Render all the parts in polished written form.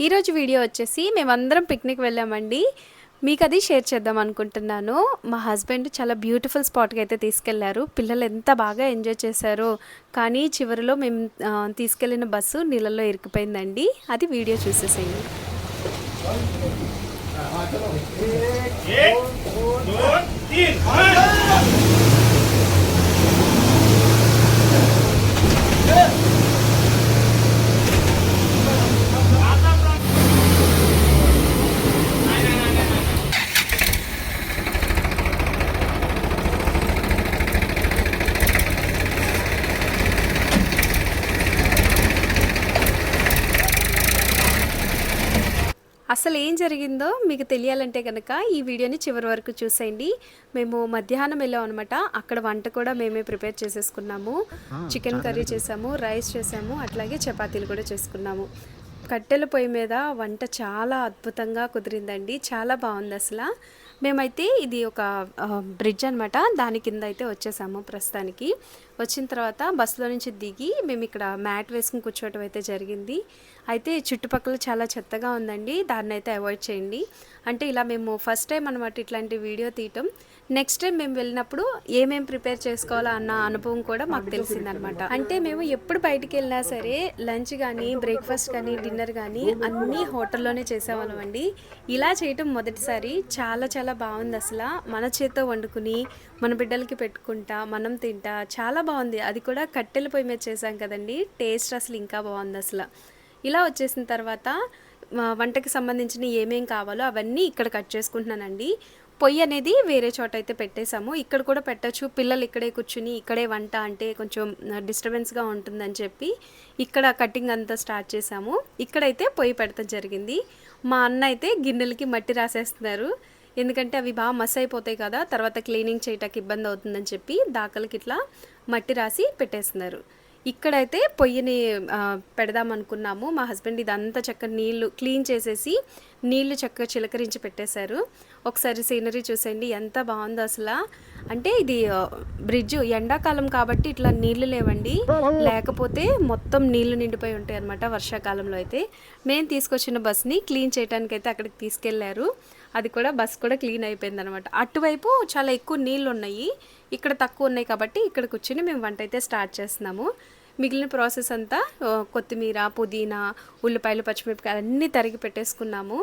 ఈరోజు వీడియో వచ్చేసి మేమందరం పిక్నిక్ వెళ్ళామండి. మీకు అది షేర్ చేద్దాం అనుకుంటున్నాను. మా హస్బెండ్ చాలా బ్యూటిఫుల్ స్పాట్కి అయితే తీసుకెళ్లారు. పిల్లలు ఎంత బాగా ఎంజాయ్ చేశారో. కానీ చివరిలో మేము తీసుకెళ్లిన బస్సు నీళ్ళల్లో ఇరుక్కుపోయిందండి. అది వీడియో చూసేసేయండి. అసలు ఏం జరిగిందో మీకు తెలియాలంటే కనుక ఈ వీడియోని చివరి వరకు చూసేయండి. మేము మధ్యాహ్నం వెళ్ళాం అనమాట. అక్కడ వంట కూడా మేమే ప్రిపేర్ చేసేసుకున్నాము. చికెన్ కర్రీ చేసాము, రైస్ చేసాము, అట్లాగే చపాతీలు కూడా చేసుకున్నాము. కట్టెల పొయ్యి మీద వంట చాలా అద్భుతంగా కుదిరిందండి. చాలా బాగుంది అసలు. మేమైతే ఇది ఒక బ్రిడ్జ్ అనమాట, దాని కింద అయితే వచ్చేసాము. ప్రస్తుతానికి వచ్చిన తర్వాత బస్సులో నుంచి దిగి మేము ఇక్కడ మ్యాట్ వేసుకుని కూర్చోవటం అయితే జరిగింది. అయితే చుట్టుపక్కల చాలా చెత్తగా ఉందండి, దాన్ని అయితే అవాయిడ్ చేయండి. అంటే ఇలా మేము ఫస్ట్ టైం అనమాట ఇట్లాంటి వీడియో తీయటం. నెక్స్ట్ టైం మేము వెళ్ళినప్పుడు ఏమేం ప్రిపేర్ చేసుకోవాలా అన్న అనుభవం కూడా మాకు తెలిసిందనమాట. అంటే మేము ఎప్పుడు బయటికి వెళ్ళినా సరే లంచ్ కానీ, బ్రేక్ఫాస్ట్ కానీ, డిన్నర్ కానీ అన్నీ హోటల్లోనే చేసేవాళ్ళం అండి. ఇలా చేయటం మొదటిసారి చాలా చాలా బాగుంది అసలు. మన చేత్తో వండుకుని మన బిడ్డలకి పెట్టుకుంటా మనం తింటా చాలా బాగుంది. అది కూడా కట్టెల పొయ్యి మీద చేసాం కదండి, టేస్ట్ అసలు ఇంకా బాగుంది అసలు. ఇలా వచ్చేసిన తర్వాత వంటకి సంబంధించిన ఏమేం కావాలో అవన్నీ ఇక్కడ కట్ చేసుకుంటున్నానండి. పొయ్యి అనేది వేరే చోట అయితే పెట్టేశాము. ఇక్కడ కూడా పెట్టచ్చు, పిల్లలు ఇక్కడే కూర్చుని ఇక్కడే వంట అంటే కొంచెం డిస్టర్బెన్స్గా ఉంటుందని చెప్పి ఇక్కడ కటింగ్ అంతా స్టార్ట్ చేసాము. ఇక్కడైతే పొయ్యి పెడతాం జరిగింది. మా అన్న అయితే గిన్నెలకి మట్టి రాసేస్తున్నారు, ఎందుకంటే అవి బాగా మస్ అయిపోతాయి కదా, తర్వాత క్లీనింగ్ చేయటానికి ఇబ్బంది అవుతుందని చెప్పి దాకలకి ఇట్లా మట్టి రాసి పెట్టేస్తున్నారు. ఇక్కడైతే పొయ్యిని పెడదాం అనుకున్నాము. మా హస్బెండ్ ఇదంతా చక్కగా నీళ్లు క్లీన్ చేసేసి నీళ్లు చక్కగా చిలకరించి పెట్టేశారు. ఒకసారి సీనరీ చూసేయండి ఎంత బాగుందో అసలు. అంటే ఇది బ్రిడ్జ్ ఎండాకాలం కాబట్టి ఇట్లా నీళ్లు లేవండి, లేకపోతే మొత్తం నీళ్లు నిండిపోయి ఉంటాయి అనమాట వర్షాకాలంలో. అయితే మేము తీసుకొచ్చిన బస్ని క్లీన్ చేయడానికి అయితే అక్కడికి తీసుకెళ్లారు. అది కూడా బస్ కూడా క్లీన్ అయిపోయింది అనమాట. అటువైపు చాలా ఎక్కువ నీళ్ళు ఉన్నాయి, ఇక్కడ తక్కువ ఉన్నాయి కాబట్టి ఇక్కడ కూర్చొని మేము వంట అయితే స్టార్ట్ చేస్తున్నాము. మిగిలిన ప్రాసెస్ అంతా కొత్తిమీర, పుదీనా, ఉల్లిపాయలు, పచ్చిమిరపకాయలు అన్నీ తరిగి పెట్టేసుకున్నాము.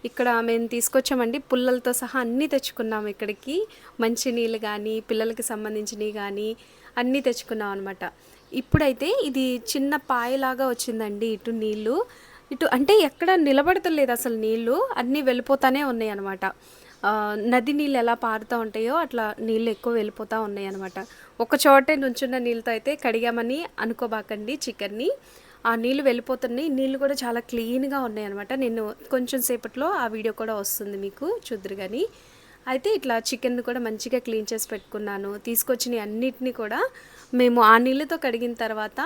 ఇక్కడ మేము తీసుకొచ్చామండి, పుల్లలతో సహా అన్నీ తెచ్చుకున్నాము. ఇక్కడికి మంచి నీళ్ళు కానీ, పిల్లలకి సంబంధించినవి కానీ అన్నీ తెచ్చుకున్నాం అనమాట. ఇప్పుడైతే ఇది చిన్న పాయలాగా వచ్చిందండి ఇటు నీళ్ళు. ఇటు అంటే ఎక్కడ నిలబడతలేదు అసలు, నీళ్ళు అన్నీ వెళ్ళిపోతానే ఉన్నాయి అనమాట. నది నీళ్ళు ఎలా పారుతూ ఉంటాయో అట్లా నీళ్ళు ఎక్కువ వెళ్ళిపోతూ ఉన్నాయి అనమాట. ఒక చోటే నుంచున్న నీళ్ళతో అయితే కడిగామని అనుకోబాకండి చికెన్ని. ఆ నీళ్ళు వెళ్ళిపోతున్నాయి. నీళ్ళు కూడా చాలా క్లీన్గా ఉన్నాయి అనమాట. నేను కొంచెం సేపట్లో ఆ వీడియో కూడా వస్తుంది, మీకు చూద్దరు కానీ. అయితే ఇట్లా చికెన్ కూడా మంచిగా క్లీన్ చేసి పెట్టుకున్నాను. తీసుకొచ్చిన అన్నిటినీ కూడా మేము ఆ నీళ్ళతో కడిగిన తర్వాత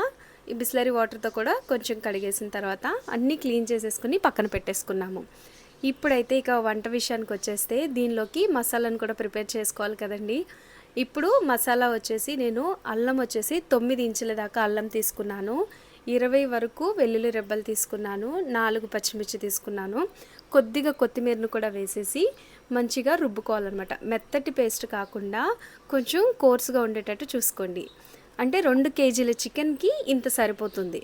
ఈ బిస్లరీ వాటర్తో కూడా కొంచెం కడిగేసిన తర్వాత అన్నీ క్లీన్ చేసేసుకుని పక్కన పెట్టేసుకున్నాము. ఇప్పుడైతే ఇక వంట విషయానికి వచ్చేస్తే దీనిలోకి మసాలాను కూడా ప్రిపేర్ చేసుకోవాలి కదండి. ఇప్పుడు మసాలా వచ్చేసి నేను అల్లం వచ్చేసి 9 ఇంచుల దాకా అల్లం తీసుకున్నాను, 20 వరకు వెల్లుల్లి రెబ్బలు తీసుకున్నాను, 4 పచ్చిమిర్చి తీసుకున్నాను. కొద్దిగా కొత్తిమీరను కూడా వేసేసి మంచిగా రుబ్బుకోవాలన్నమాట. మెత్తటి పేస్ట్ కాకుండా కొంచెం కోర్సుగా ఉండేటట్టు చూసుకోండి. అంటే 2 కేజీల చికెన్కి ఇంత సరిపోతుంది.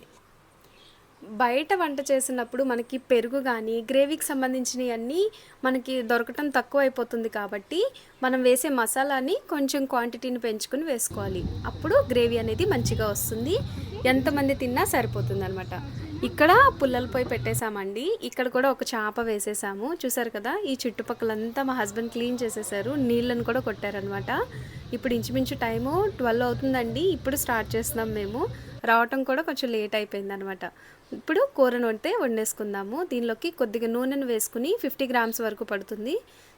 బయట వంట చేసినప్పుడు మనకి పెరుగు కానీ, గ్రేవీకి సంబంధించినవి అన్నీ మనకి దొరకటం తక్కువ అయిపోతుంది కాబట్టి మనం వేసే మసాలాని కొంచెం క్వాంటిటీని పెంచుకుని వేసుకోవాలి. అప్పుడు గ్రేవీ అనేది మంచిగా వస్తుంది, ఎంతమంది తిన్నా సరిపోతుంది అనమాట. ఇక్కడ పుల్లల పొయ్యి పెట్టేశామండి. ఇక్కడ కూడా ఒక చేప వేసేసాము. చూసారు కదా, ఈ చుట్టుపక్కలంతా మా హస్బెండ్ క్లీన్ చేసేసారు, నీళ్ళను కూడా కొట్టారనమాట. ఇప్పుడు ఇంచుమించు టైము 12 అవుతుందండి. ఇప్పుడు స్టార్ట్ చేస్తున్నాం మేము. రావటం కూడా కొంచెం లేట్ అయిపోయింది అనమాట. ఇప్పుడు కూరను వండేసుకుందాము. దీనిలోకి కొద్దిగా నూనెను వేసుకుని 50 గ్రామ్స్ వరకు పడుతుంది.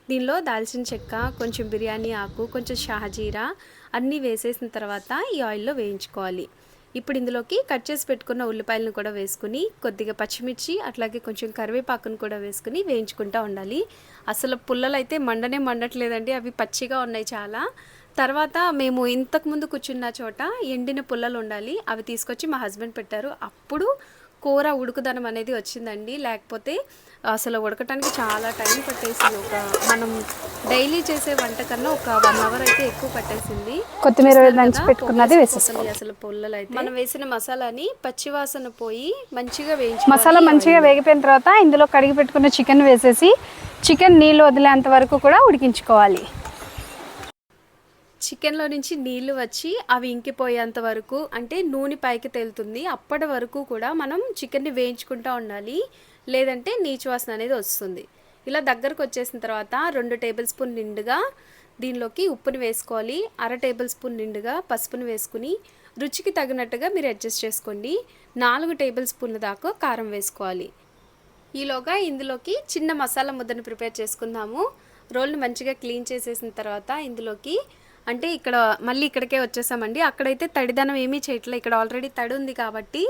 దీనిలో దాల్చిన చెక్క, కొంచెం బిర్యానీ ఆకు, కొంచెం షాజీరా అన్నీ వేసేసిన తర్వాత ఈ ఆయిల్లో వేయించుకోవాలి. ఇప్పుడు ఇందులోకి కట్ చేసి పెట్టుకున్న ఉల్లిపాయలను కూడా వేసుకుని కొద్దిగా పచ్చిమిర్చి అట్లాగే కొంచెం కరివేపాకును కూడా వేసుకుని వేయించుకుంటూ ఉండాలి. అసలు పుల్లలు అయితే మండట్లేదండి, అవి పచ్చిగా ఉన్నాయి చాలా. తర్వాత మేము ఇంతకుముందు కూర్చున్న చోట ఎండిన పుల్లలు ఉండాలి, అవి తీసుకొచ్చి మా హస్బెండ్ పెట్టారు. అప్పుడు కూర ఉడుకుదనం అనేది వచ్చిందండి. లేకపోతే అసలు ఉడకటానికి చాలా టైం పట్టేసింది. మనం డైలీ చేసే వంట కన్నా ఒక 1 అవర్ అయితే ఎక్కువ పట్టేసింది. కొత్తిమీర దంచి పెట్టుకున్నది వేసేసుకోవాలి. అసలు పొల్లలు అయితే మనం వేసిన మసాలాని పచ్చివాసన పోయి మంచిగా మసాలా మంచిగా వేగిపోయిన తర్వాత ఇందులో కడిగి పెట్టుకున్న చికెన్ వేసేసి చికెన్ నీళ్ళు వదిలేంత వరకు కూడా ఉడికించుకోవాలి. చికెన్లో నుంచి నీళ్లు వచ్చి అవి ఇంకిపోయేంత వరకు, అంటే నూనె పైకి తేలుతుంది, అప్పటి వరకు కూడా మనం చికెన్ని వేయించుకుంటూ ఉండాలి. లేదంటే నీచు వాసన అనేది వస్తుంది. ఇలా దగ్గరకు వచ్చేసిన తర్వాత 2 టేబుల్ స్పూన్ నిండుగా దీనిలోకి ఉప్పుని వేసుకోవాలి. 1/2 టేబుల్ స్పూన్ నిండుగా పసుపుని వేసుకుని రుచికి తగినట్టుగా మీరు అడ్జస్ట్ చేసుకోండి. 4 టేబుల్ స్పూన్ల దాకా కారం వేసుకోవాలి. ఈలోగా ఇందులోకి చిన్న మసాలా ముద్దను ప్రిపేర్ చేసుకుందాము. రోల్ని మంచిగా క్లీన్ చేసేసిన తర్వాత ఇందులోకి, అంటే ఇక్కడ మళ్ళీ ఇక్కడికే వచ్చేసామండి. అక్కడైతే తడిదనం ఏమీ చేయట్లేదు, ఇక్కడ ఆల్రెడీ తడి ఉంది కాబట్టి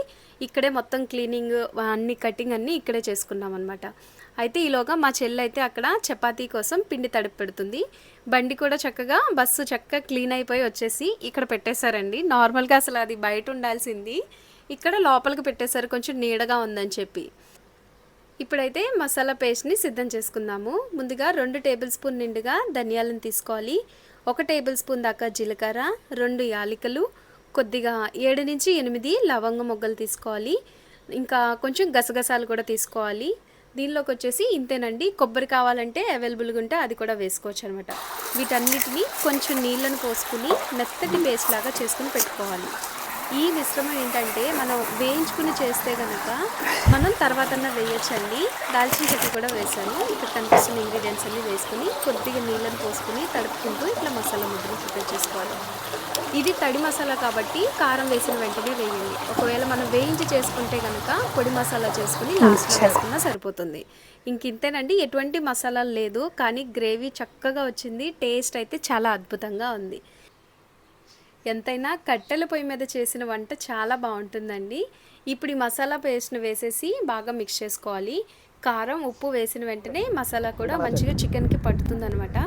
ఇక్కడే మొత్తం క్లీనింగ్ అన్ని కటింగ్ అన్నీ ఇక్కడే చేసుకున్నాం అనమాట. అయితే ఈలోగా మా చెల్లి అయితే అక్కడ చపాతీ కోసం పిండి తడిపి పెడుతుంది. బండి కూడా బస్సు చక్కగా క్లీన్ అయిపోయి వచ్చేసి ఇక్కడ పెట్టేశారండి. నార్మల్గా అసలు అది బయట ఉండాల్సింది, ఇక్కడ లోపలికి పెట్టేశారు, కొంచెం నీడగా ఉందని చెప్పి. ఇప్పుడైతే మసాలా పేస్ట్ని సిద్ధం చేసుకుందాము. ముందుగా 2 టేబుల్ స్పూన్ నిండుగా ధనియాలను తీసుకోవాలి. 1 టేబుల్ స్పూన్ దాకా జీలకర్ర, 2 యాలకులు, కొద్దిగా 7 నుంచి 8 లవంగ మొగ్గలు తీసుకోవాలి. ఇంకా కొంచెం గసగసాలు కూడా తీసుకోవాలి. దీనిలోకి వచ్చేసి ఇంతేనండి. కొబ్బరి కావాలంటే అవైలబుల్గా ఉంటే అది కూడా వేసుకోవచ్చు అనమాట. వీటన్నిటిని కొంచెం నీళ్ళను పోసుకుని మెత్తటి పేస్ట్ లాగా చేసుకుని పెట్టుకోవాలి. ఈ మిశ్రమం ఏంటంటే మనం వేయించుకుని చేస్తే కనుక మనం తర్వాత వేయచ్చండి. దాల్చిన చెట్టు కూడా వేసాను. ఇక్కడ కనిపిస్తున్న ఇంగ్రీడియంట్స్ అన్నీ వేసుకుని కొద్దిగా నీళ్ళని పోసుకుని తడుపుకుంటూ ఇట్లా మసాలా ముద్దను ప్రిపేర్ చేసుకోవాలి. ఇది తడి మసాలా కాబట్టి కారం వేసిన వెంటనే వేయండి. ఒకవేళ మనం వేయించి చేసుకుంటే కనుక పొడి మసాలా చేసుకుని లాస్ట్లో వేసుకున్నా సరిపోతుంది. ఇంతేనండి, ఎటువంటి మసాలాలు లేదు, కానీ గ్రేవీ చక్కగా వచ్చింది. టేస్ట్ అయితే చాలా అద్భుతంగా ఉంది. ఎంతైనా కట్టెల పొయ్యి మీద చేసిన వంట చాలా బాగుంటుందండి. ఇప్పుడు ఈ మసాలా పేస్ట్ని వేసేసి బాగా మిక్స్ చేసుకోవాలి. కారం, ఉప్పు వేసిన వెంటనే మసాలా కూడా మంచిగా చికెన్కి పట్టుతుందనమాట.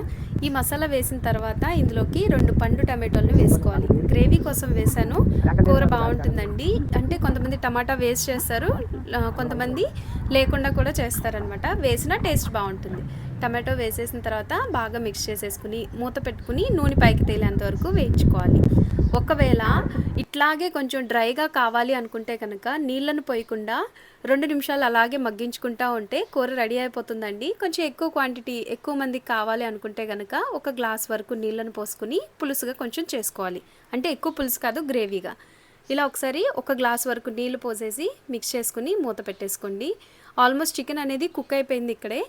ఈ మసాలా వేసిన తర్వాత ఇందులోకి 2 పండు టమాటోలను వేసుకోవాలి. గ్రేవీ కోసం వేసాను, కూర బాగుంటుందండి. అంటే కొంతమంది టమాటా వేస్ట్ చేస్తారు, కొంతమంది లేకుండా కూడా చేస్తారనమాట. వేసిన టేస్ట్ బాగుంటుంది. టమాటో వేసేసిన తర్వాత బాగా మిక్స్ చేసేసుకుని మూత పెట్టుకుని నూనె పైకి తేలేంత వరకు వేయించుకోవాలి. ఒకవేళ ఇట్లాగే కొంచెం డ్రైగా కావాలి అనుకుంటే కనుక నీళ్ళను పోయకుండా 2 నిమిషాలు అలాగే మగ్గించుకుంటూ ఉంటే కూర రెడీ అయిపోతుందండి. కొంచెం ఎక్కువ క్వాంటిటీ, ఎక్కువ మందికి కావాలి అనుకుంటే కనుక 1 గ్లాస్ వరకు నీళ్ళను పోసుకుని పులుసుగా కొంచెం చేసుకోవాలి. అంటే ఎక్కువ పులుసు కాదు, గ్రేవీగా. ఇలా ఒకసారి 1 గ్లాస్ వరకు నీళ్లు పోసేసి మిక్స్ చేసుకుని మూత పెట్టేసుకోండి. ఆల్మోస్ట్ చికెన్ అనేది కుక్ అయిపోయింది ఇక్కడే.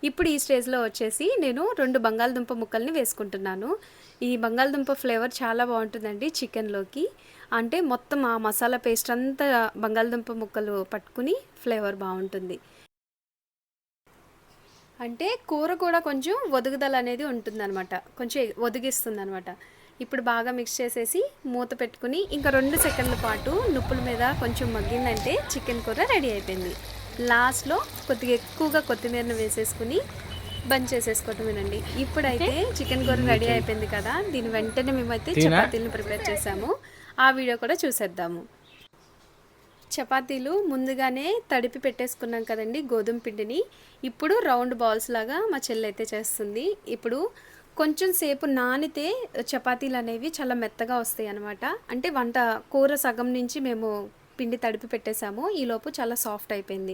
ఇప్పుడు ఈ స్టేజ్లో వచ్చేసి నేను 2 బంగాళదుంప ముక్కల్ని వేసుకుంటున్నాను. ఈ బంగాళదుంప ఫ్లేవర్ చాలా బాగుంటుందండి చికెన్లోకి. అంటే మొత్తం ఆ మసాలా పేస్ట్ అంతా బంగాళదుంప ముక్కలు పట్టుకుని ఫ్లేవర్ బాగుంటుంది. అంటే కూర కూడా కొంచెం ఒదుగుదల అనేది ఉంటుందన్నమాట, కొంచెం ఒదిగిస్తుంది అనమాట. ఇప్పుడు బాగా మిక్స్ చేసేసి మూత పెట్టుకుని ఇంకా 2 సెకండ్ల పాటు నుప్పుల మీద కొంచెం మగ్గిందంటే చికెన్ కూర రెడీ అయిపోయింది. లాస్ట్లో కొద్దిగా ఎక్కువగా కొత్తిమీరను వేసేసుకుని బంద్ చేసేసుకోవటమేనండి. ఇప్పుడైతే చికెన్ కూర రెడీ అయిపోయింది కదా, దీని వెంటనే మేమైతే చపాతీలను ప్రిపేర్ చేసాము. ఆ వీడియో కూడా చూసేద్దాము. చపాతీలు ముందుగానే తడిపి పెట్టేసుకున్నాం కదండి గోధుమ పిండిని. ఇప్పుడు రౌండ్ బాల్స్ లాగా మా చెల్లి అయితే చేస్తుంది. ఇప్పుడు కొంచెం సేపు నానితే చపాతీలు అనేవి చాలా మెత్తగా వస్తాయి అన్నమాట. అంటే కూర సగం నుంచి మేము పిండి తడిపి పెట్టేసాము, ఈలోపు చాలా సాఫ్ట్ అయిపోయింది.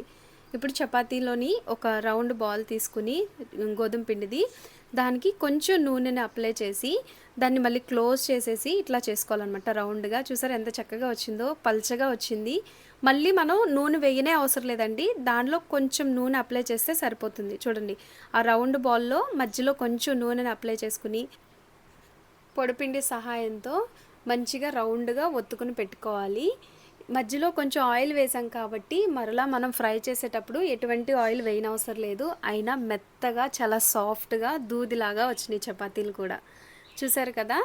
ఇప్పుడు చపాతీలోని ఒక రౌండ్ బాల్ తీసుకుని గోధుమ పిండిది, దానికి కొంచెం నూనెని అప్లై చేసి దాన్ని మళ్ళీ క్లోజ్ చేసేసి ఇట్లా చేసుకోవాలన్నమాట. రౌండ్గా చూసారు ఎంత చక్కగా వచ్చిందో, పల్చగా వచ్చింది. మళ్ళీ మనం నూనె వేయనే అవసరం లేదండి, దానిలో కొంచెం నూనె అప్లై చేస్తే సరిపోతుంది. చూడండి, ఆ రౌండ్ బాల్లో మధ్యలో కొంచెం నూనెని అప్లై చేసుకుని పొడిపిండి సహాయంతో మంచిగా రౌండ్గా ఒత్తుకుని పెట్టుకోవాలి. మధ్యలో కొంచెం ఆయిల్ వేసాం కాబట్టి మరలా మనం ఫ్రై చేసేటప్పుడు ఎటువంటి ఆయిల్ వేయనవసరం లేదు. అయినా మెత్తగా చాలా సాఫ్ట్గా దూదిలాగా వచ్చినాయి చపాతీలు కూడా. చూసారు కదా,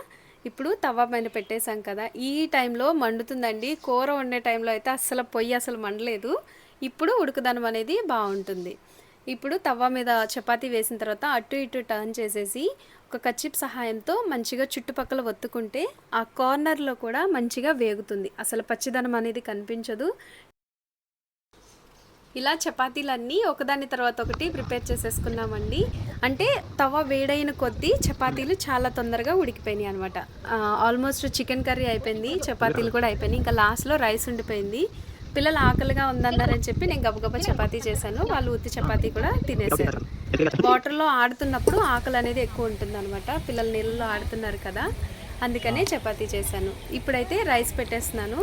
ఇప్పుడు తవ్వ పైన పెట్టేసాం కదా, ఈ టైంలో మండుతుందండి. కూర వండే టైంలో అయితే పొయ్యి అసలు మండలేదు. ఇప్పుడు ఉడుకుదనం అనేది బాగుంటుంది. ఇప్పుడు తవ్వ మీద చపాతీ వేసిన తర్వాత అటు ఇటు టర్న్ చేసేసి ఒక కచ్చిప్ సహాయంతో మంచిగా చుట్టుపక్కల ఒత్తుకుంటే ఆ కార్నర్లో కూడా మంచిగా వేగుతుంది. అసలు పచ్చిదనం అనేది కనిపించదు. ఇలా చపాతీలన్నీ ఒకదాని తర్వాత ఒకటి ప్రిపేర్ చేసేసుకున్నామండి. అంటే తవ వేడైన కొద్దీ చపాతీలు చాలా తొందరగా ఉడికిపోయినాయి అనమాట. ఆల్మోస్ట్ చికెన్ కర్రీ అయిపోయింది, చపాతీలు కూడా అయిపోయినాయి. ఇంకా లాస్ట్లో రైస్ ఉండిపోయింది. పిల్లలు ఆకలిగా ఉందన్నారని చెప్పి నేను గబగబా చపాతీ చేశాను. వాళ్ళు ఉత్తి చపాతీ కూడా తినేసారు. వాటర్లో ఆడుతున్నప్పుడు ఆకలి అనేది ఎక్కువ ఉంటుంది అనమాట. పిల్లలు నీళ్ళలో ఆడుతున్నారు కదా, అందుకనే చపాతీ చేశాను. ఇప్పుడైతే రైస్ పెట్టేస్తున్నాను.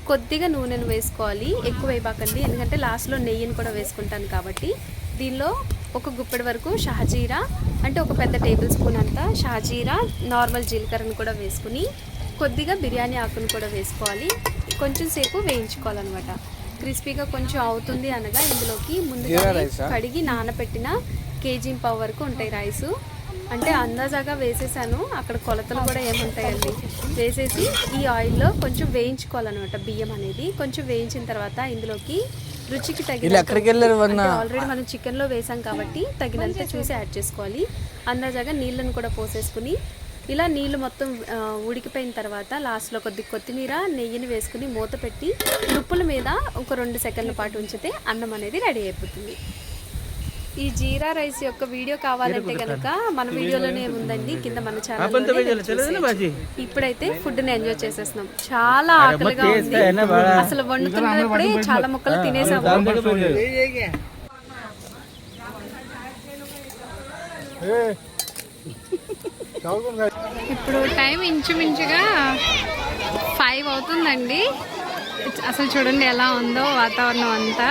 కొద్దిగా నూనెను వేసుకోవాలి, ఎక్కువ వేయబాకండి, ఎందుకంటే లాస్ట్లో నెయ్యిని కూడా వేసుకుంటాను కాబట్టి. దీనిలో ఒక గుప్పెడు వరకు షాజీరా, అంటే ఒక పెద్ద టేబుల్ స్పూన్ అంతా షాజీరా, నార్మల్ జీలకర్రను కూడా వేసుకుని కొద్దిగా బిర్యానీ ఆకును కూడా వేసుకోవాలి. కొంచెం సేపు వేయించుకోవాలన్నమాట. క్రిస్పీగా కొంచెం అవుతుంది అనగా ఇందులోకి ముందుగా కడిగి నానబెట్టిన కేజీ-పావు వరకు ఉంటాయి రైసు. అంటే అందాజాగా వేసేసాను, అక్కడ కొలతలు కూడా ఏముంటాయండి. వేసేసి ఈ ఆయిల్లో కొంచెం వేయించుకోవాలన్నమాట. బియ్యం అనేది కొంచెం వేయించిన తర్వాత ఇందులోకి రుచికి తగినంత, ఆల్రెడీ మనం చికెన్లో వేసాం కాబట్టి తగినంత చూసి యాడ్ చేసుకోవాలి. అందాజాగా నీళ్ళను కూడా పోసేసుకుని ఇలా నీళ్ళు మొత్తం ఉడికిపోయిన తర్వాత లాస్ట్లో కొద్ది కొత్తిమీర, నెయ్యిని వేసుకుని మూత పెట్టి రుప్పుల మీద ఒక 2 సెకండ్ల పాటు ఉంచితే అన్నం అనేది రెడీ అయిపోతుంది. ఈ జీరా రైస్ యొక్క వీడియో కావాలంటే కనుక మన వీడియోలోనే ఉందండి, కింద మన ఛానల్. ఇప్పుడైతే ఫుడ్ ని ఎంజాయ్ చేసేస్తున్నాం. చాలా ఆకలిగా ఉంది, అసలు వండుతున్నప్పుడే చాలా ముక్కలు తినేసాము. ఇప్పుడు టైం ఇంచుమించుగా 5 అవుతుందండి. అసలు చూడండి ఎలా ఉందో వాతావరణం అంతా.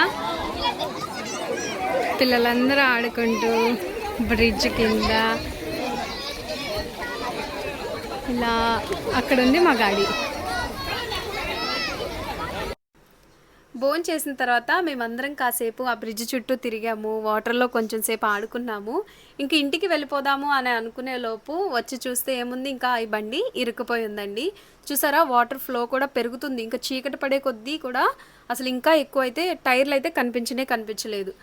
పిల్లలందరూ ఆడుకుంటూ బ్రిడ్జ్ కింద ఇలా, అక్కడ ఉంది మా గాడి. భోజనం చేసిన తర్వాత మేమందరం కాసేపు ఆ బ్రిడ్జ్ చుట్టూ తిరిగాము, వాటర్లో కొంచెం సేపు ఆడుకున్నాము. ఇంక ఇంటికి వెళ్ళిపోదాము అని అనుకునే లోపు వచ్చి చూస్తే ఏముంది, ఇంకా ఈ బండి ఇరుక్కుపోయి ఉందండి. చూసారా, వాటర్ ఫ్లో కూడా పెరుగుతుంది. ఇంకా చీకటి పడే కొద్దీ కూడా అసలు ఇంకా ఎక్కువ అయితే టైర్లు అయితే కనిపించలేదు.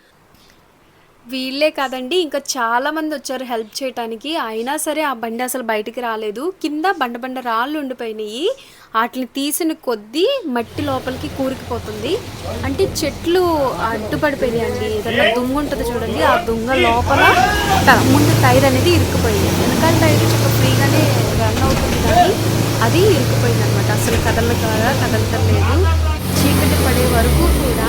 వీళ్ళే కాదండి, ఇంకా చాలామంది వచ్చారు హెల్ప్ చేయడానికి. అయినా సరే ఆ బండి అసలు బయటికి రాలేదు. కింద బండ రాళ్ళు ఉండిపోయినాయి. వాటిని తీసిన కొద్దీ మట్టి లోపలికి కూరుకుపోతుంది. అంటే చెట్లు అడ్డుపడిపోయాయండి. ఏదన్నా దుంగ ఉంటుంది చూడండి, ఆ దుంగ లోపల ముందు టైర్ అనేది ఇరుక్కుపోయింది. వెనకాల టైర్ చాలా ఫ్రీగానే రన్ అవుతుంది, కానీ అది ఇరుక్కుపోయింది అనమాట. అసలు కదలతలేదు. చీకటి పడే వరకు కూడా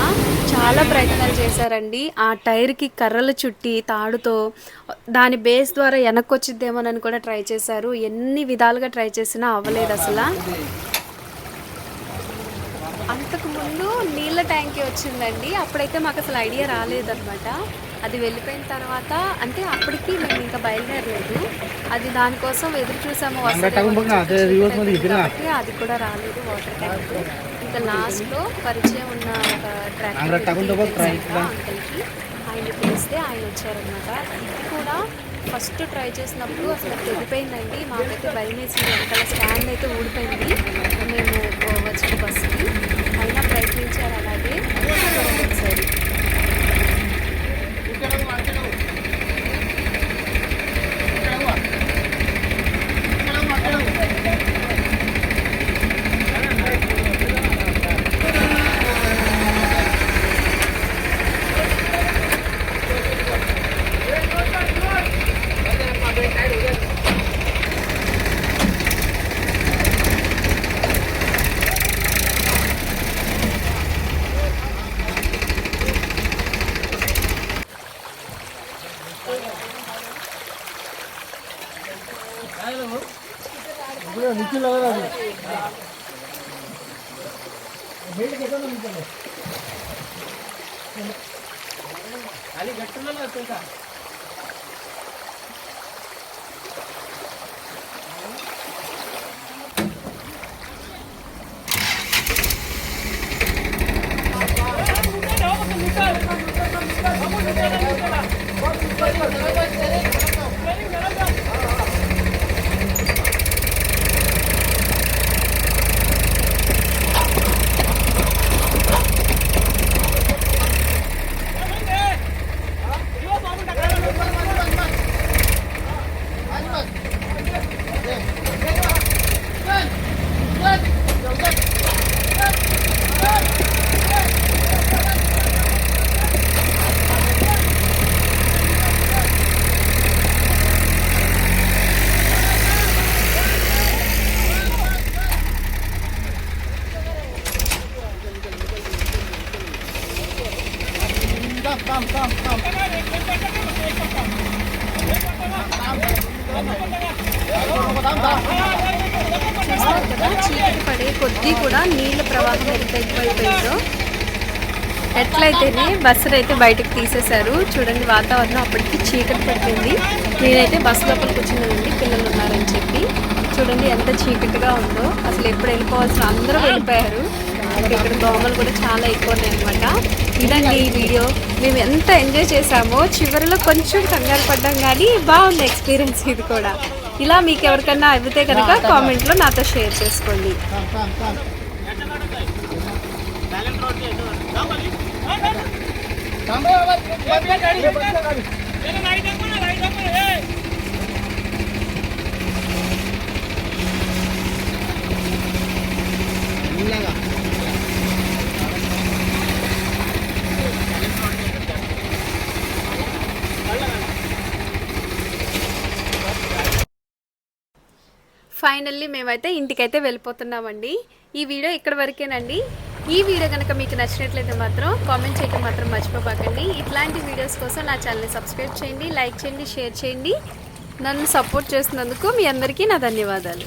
చాలా ప్రయత్నాలు చేశారండి. ఆ టైర్కి కర్రలు చుట్టి తాడుతో దాని బేస్ ద్వారా వెనక్కొచ్చిద్దేమోనని కూడా ట్రై చేశారు. ఎన్ని విధాలుగా ట్రై చేసినా అవ్వలేదు అసలు. అంతకుముందు నీళ్ళ ట్యాంకీ వచ్చిందండి, అప్పుడైతే మాకు అసలు ఐడియా రాలేదన్నమాట. అది వెళ్ళిపోయిన తర్వాత, అంటే అప్పటికి మేము ఇంకా బయలుదేరలేదు. అది దానికోసం ఎదురు చూసాము, కాబట్టి అది కూడా రాలేదు వాటర్ ట్యాంక్. ఇంకా లాస్ట్లో పరిచయం ఉన్న ఒక ట్రాక్టర్ అంకల్కి ఆయన పిలిస్తే ఆయన వచ్చారనమాట. ఇది కూడా ఫస్ట్ ట్రై చేసినప్పుడు అసలు తెగిపోయిందండి. మాకైతే భయం వేసింది, వెనకాల స్టాండ్ అయితే ఊడిపోయింది మేము వచ్చిన బస్సుకి. అయినా ప్రయత్నించారు అలాగే. ఒకసారి చూస్తారు కదా చీకటి పడే కొద్దీ కూడా నీళ్ళ ప్రవాహం ఎంత ఎక్కువైపోయిందో. ఎట్లయితేనే బస్సును అయితే బయటకు తీసేశారు. చూడండి వాతావరణం అప్పటికి చీకటి పడిపోయింది. నేనైతే బస్సు లోపల కూర్చున్నానండి పిల్లలు ఉన్నారని చెప్పి. చూడండి ఎంత చీకటిగా ఉందో. అసలు ఎప్పుడు వెళ్ళిపోవాల్సిన అందరూ వెళ్ళిపోయారు. ఇక్కడ దోమలు కూడా చాలా ఎక్కువ ఉన్నాయి అనమాట. ఇదండి ఈ వీడియో. మేము ఎంత ఎంజాయ్ చేసామో. చివరిలో కొంచెం కంగారు పడ్డాం కానీ బాగుంది ఎక్స్పీరియన్స్ ఇది కూడా. ఇలా మీకు ఎవరికన్నా అవితే కనుక కామెంట్లో నాతో షేర్ చేసుకోండి. ఫైనల్లీ మేమైతే ఇంటికైతే వెళ్ళిపోతున్నామండి. ఈ వీడియో ఇక్కడ వరకేనండి. ఈ వీడియో కనుక మీకు నచ్చినట్లయితే మాత్రం కామెంట్ చేయడం మాత్రం మర్చిపోకండి. ఇట్లాంటి వీడియోస్ కోసం నా ఛానల్ని సబ్స్క్రైబ్ చేయండి, లైక్ చేయండి, షేర్ చేయండి. నన్ను సపోర్ట్ చేస్తున్నందుకు మీ అందరికీ నా ధన్యవాదాలు.